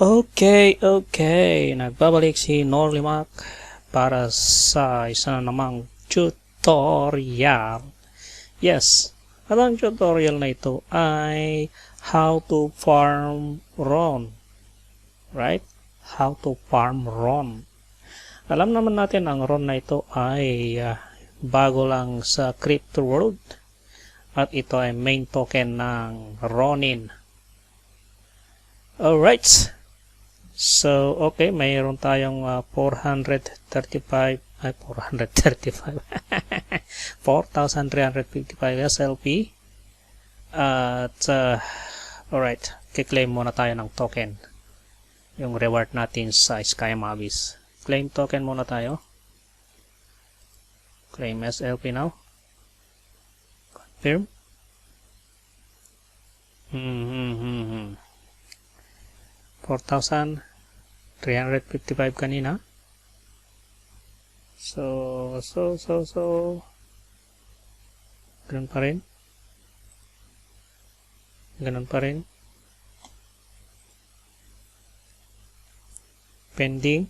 Okay. Nagbabalik si Norlimac para sa isa na namang tutorial. Yes, at ang tutorial na ito ay how to farm Ron. Right? How to farm Ron. Alam naman natin ang Ron na ito ay bago lang sa crypto world. At ito ay main token ng Ronin. Alright. So, okay, mayroon tayong 435 4,355 SLP. At, alright, kiklaim muna tayo ng token. Yung reward natin sa Sky Mavis. Claim token muna tayo. Claim SLP now. Confirm. 4,355 kanina. So, ganun pa rin. Pending.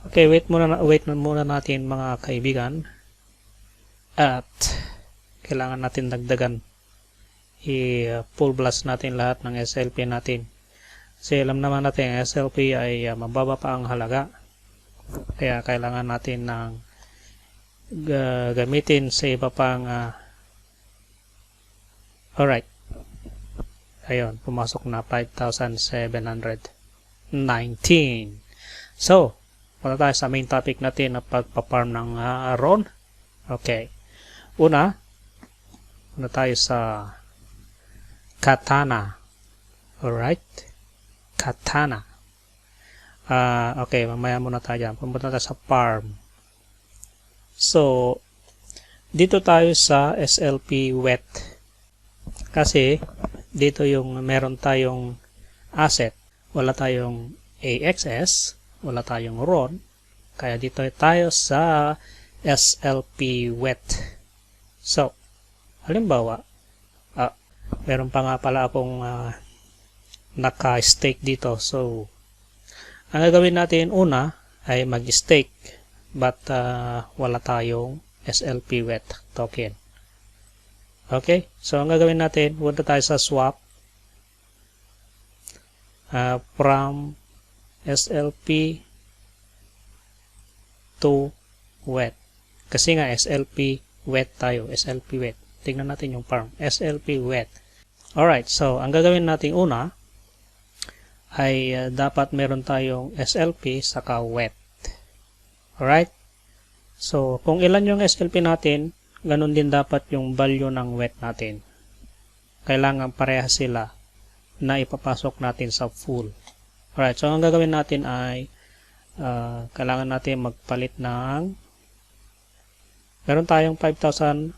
Okay, wait muna natin mga kaibigan. At kailangan natin dagdagan. I-full blast natin lahat ng SLP natin. Kasi alam naman natin ang SLP ay mababa pa ang halaga. Kaya kailangan natin ng gamitin sa iba pang alright. Ayun, pumasok na 5,719. So, punta tayo sa main topic natin na pagpaparm ng Ron. Okay. Una tayo sa Katana. Alright. Katana. Okay, mamaya muna tayo dyan. Pumunta tayo sa farm. So, dito tayo sa SLP wet. Kasi, dito yung meron tayong asset. Wala tayong AXS. Wala tayong RON. Kaya dito tayo sa SLP wet. So, halimbawa, meron pa nga pala akong naka-stake dito. So, ang gagawin natin una ay mag-stake but wala tayong SLP wet token. Okay? So, ang gagawin natin, punta tayo sa swap from SLP to wet. Kasi nga SLP wet tayo. SLP wet. Tingnan natin yung farm. SLP wet. Alright. So, ang gagawin natin una ay dapat meron tayong SLP saka wet. Alright? So, kung ilan yung SLP natin, ganun din dapat yung value ng wet natin. Kailangan parehas sila na ipapasok natin sa full. Alright, so ang gagawin natin ay kailangan natin magpalit ng meron tayong 5,719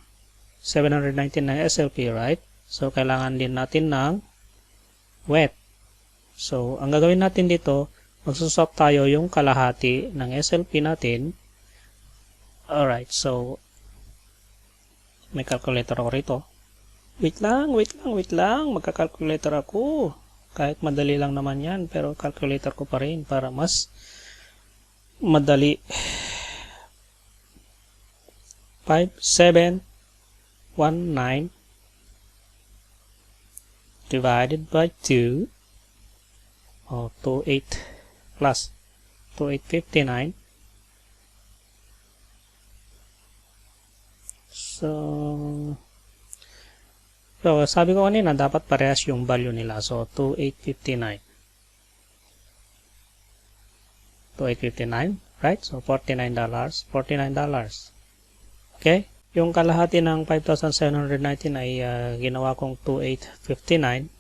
na SLP, right? So, kailangan din natin ng wet. So, ang gagawin natin dito, magsuswap tayo yung kalahati ng SLP natin. Alright, so, may calculator ako rito. Wait lang. Magka-calculator ako. Kahit madali lang naman yan, pero calculator ko pa rin para mas madali. 5,719 divided by 2 o 28 plus 2859. So sabi ko kanina dapat parehas yung value nila. So 2859, right? So $49. Okay? Yung kalahati ng 5,719 ay ginawa kong 2859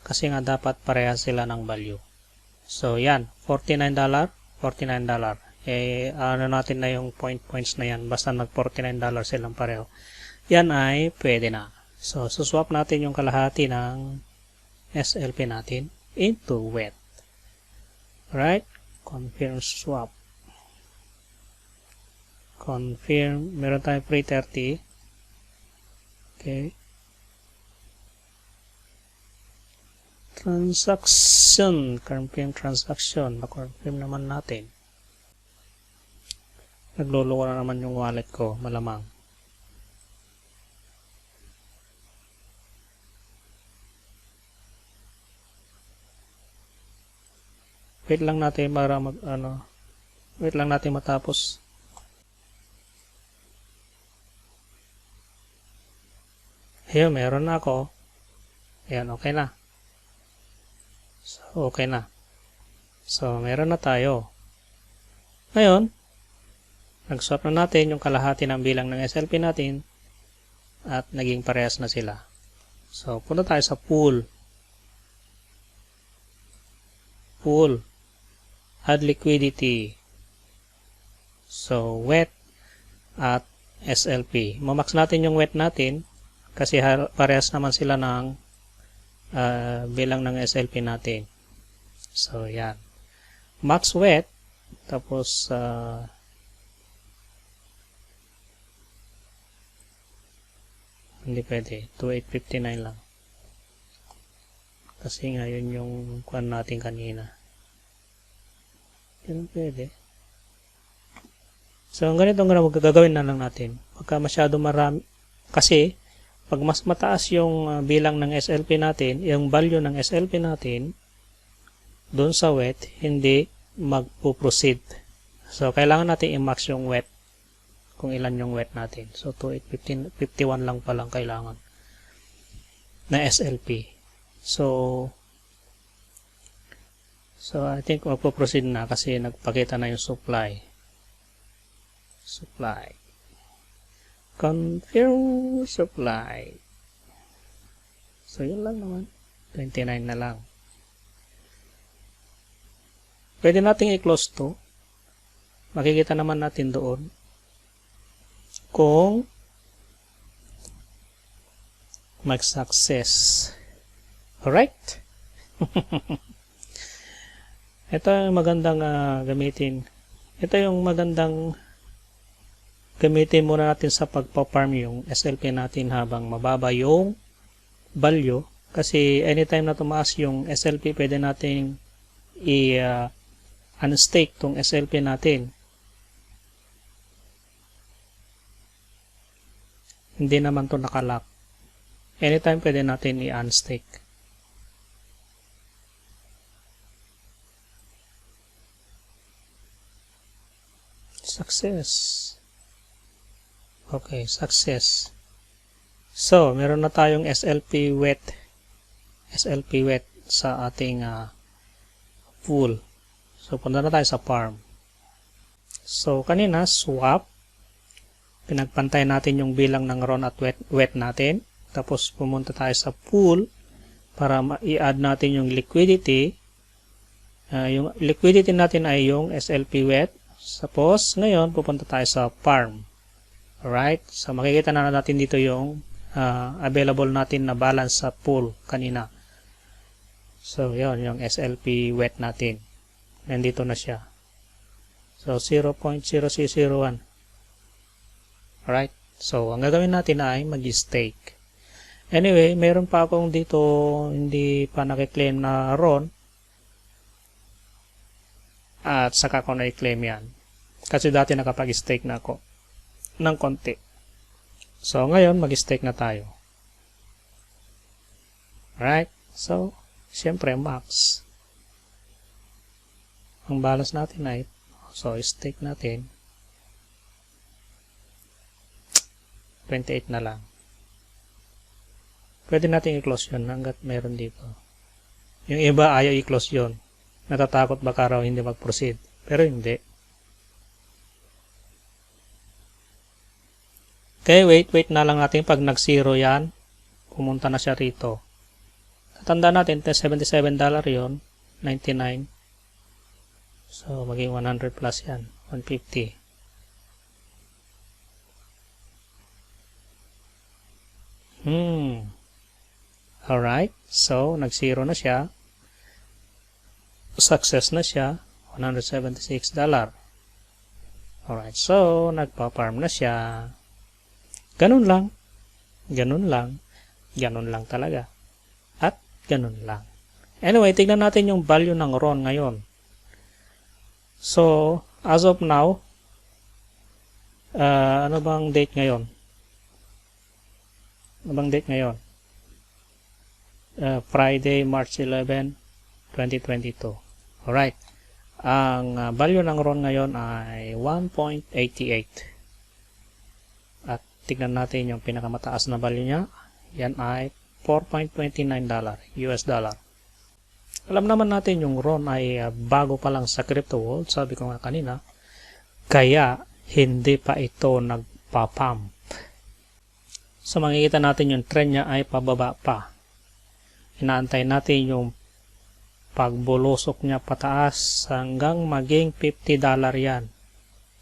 kasi nga dapat parehas sila ng value. So yan, $49. Ano natin na yung points na yan, basta nag $49 silang pareho. Yan ay pwede na. So, suswap natin yung kalahati ng SLP natin into wet. Right? Confirm swap. Confirm. Meron tayong free 30. Okay. confirm transaction. Na-confirm naman natin. Nagloloko na naman yung wallet ko, malamang. Wait lang natin para wait lang natin matapos. Ayun, meron na ako. Ayan, okay na. So, okay na. So, meron na tayo. Ngayon, nag-swap na natin yung kalahati ng bilang ng SLP natin at naging parehas na sila. So, punta tayo sa pool. Pool. Add liquidity. So, wet at SLP. Mamax natin yung wet natin kasi parehas naman sila ng bilang ng SLP natin. So, yan. Max wet. Tapos, hindi pwede. 2859 lang. Kasi nga, yun yung kuhan natin kanina. Hindi pwede. So, ang ganito gagawin na lang natin. Pagka masyado marami, kasi, pag mas mataas yung bilang ng SLP natin, yung value ng SLP natin, doon sa wet, hindi magpo-proceed. So, kailangan natin i-max yung wet, kung ilan yung wet natin. So, 51 lang palang kailangan na SLP. So, I think magpo-proceed na kasi nagpakita na yung supply. Confirm supply. So, yun lang naman. 29 na lang. Pwede nating i-close to. Makikita naman natin doon kung mag-success. Alright? Ito yung magandang gamitin. Ito yung magandang gamitin muna natin sa pagpa-farm yung SLP natin habang mababa yung value. Kasi anytime na tumaas yung SLP, pwede natin unstake tong SLP natin. Hindi naman to nakalock. Anytime pwede natin i-unstake. Success. Okay, success. So, meron na tayong SLP wet sa ating pool. So, punta na tayo sa farm. So, kanina, swap. Pinagpantay natin yung bilang ng RON at wet natin. Tapos, pumunta tayo sa pool para i-add natin yung liquidity. Yung liquidity natin ay yung SLP wet. Suppose, ngayon, pupunta tayo sa farm. Alright? So, makikita na natin dito yung available natin na balance sa pool kanina. So, yun, yung SLP wet natin. Nandito na siya. So, 0.0001. Alright? So, ang gagawin natin ay mag-stake. Anyway, meron pa akong dito hindi pa nakiklaim na RON. At saka ko na-claim yan. Kasi dati nakapag-stake na ako ng konti. So, ngayon, mag-stake na tayo. Alright? So, siyempre, max. Ang balance natin ay, so, stake natin, 28 na lang. Pwede natin i-close yun hanggat meron dito. Yung iba, ayaw i-close yun. Natatakot baka raw hindi mag-proceed. Pero hindi. Okay, wait na lang natin pag nag-zero yan. Pumunta na siya rito. Tatandaan natin, $77 yon, 99. So, maging 100 plus yan, 150. Alright, so, nag-zero na siya. Success na siya, $176. Alright, so, nagpa-farm na siya. Ganun lang. Ganun lang. Ganun lang talaga. At ganun lang. Anyway, tignan natin yung value ng RON ngayon. So, as of now, ano bang date ngayon? Ano bang date ngayon? Friday, March 11, 2022. Alright. Ang value ng RON ngayon ay 1.88. At tignan natin yung pinakamataas na value niya. Yan ay $4.29 US dollar. Alam naman natin yung RON ay bago pa lang sa crypto world, sabi ko nga kanina, kaya hindi pa ito nagpa-pump. So makikita natin yung trend niya ay pababa pa. Inaantay natin yung pagbulusok niya pataas hanggang maging $50 yan.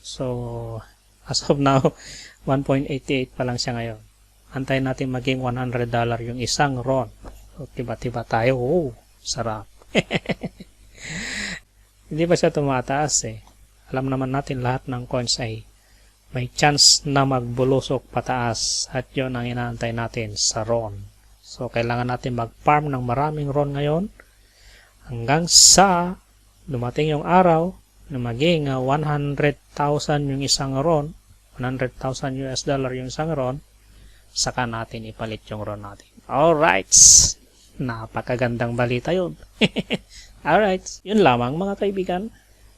So as of now, 1.88 pa lang siya ngayon. Antayin natin maging $100 yung isang RON. So, tiba-tiba tayo. Oh, sarap. Hindi pa siya tumataas eh. Alam naman natin lahat ng coins ay may chance na magbulusok pataas at yun ang inaantay natin sa RON. So kailangan natin mag-farm ng maraming RON ngayon hanggang sa dumating yung araw na maging 100,000 yung isang RON, 100,000 US dollar yung isang RON, saka natin ipalit yung RON natin. Alright! Napakagandang balita yun. Alright, yun lamang mga kaibigan.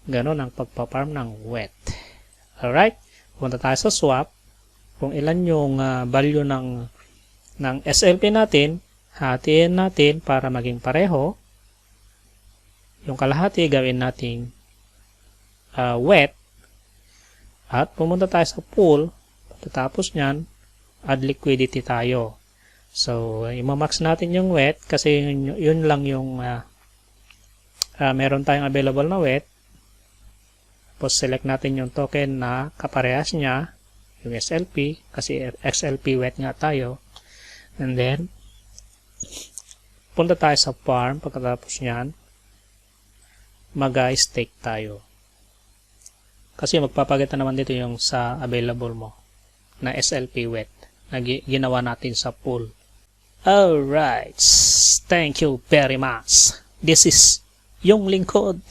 Ganon ang pagpaparm ng wet. Alright, punta tayo sa swap. Kung ilan yung value ng SLP natin, hatiin natin para maging pareho. Yung kalahati gawin nating wet. At pumunta tayo sa pool. Pagkatapos nyan, add liquidity tayo. So, imamax natin yung wet kasi yun lang yung meron tayong available na wet. Tapos select natin yung token na kaparehas niya, yung SLP, kasi XLP wet nga tayo. And then, punta tayo sa farm. Pagkatapos nyan, mag-stake tayo. Kasi magpapaganda naman dito yung sa available mo na SLP wet na ginawa natin sa pool. Alright, thank you very much. This is yung lingkod,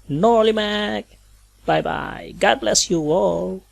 Nolimac. Bye-bye. God bless you all.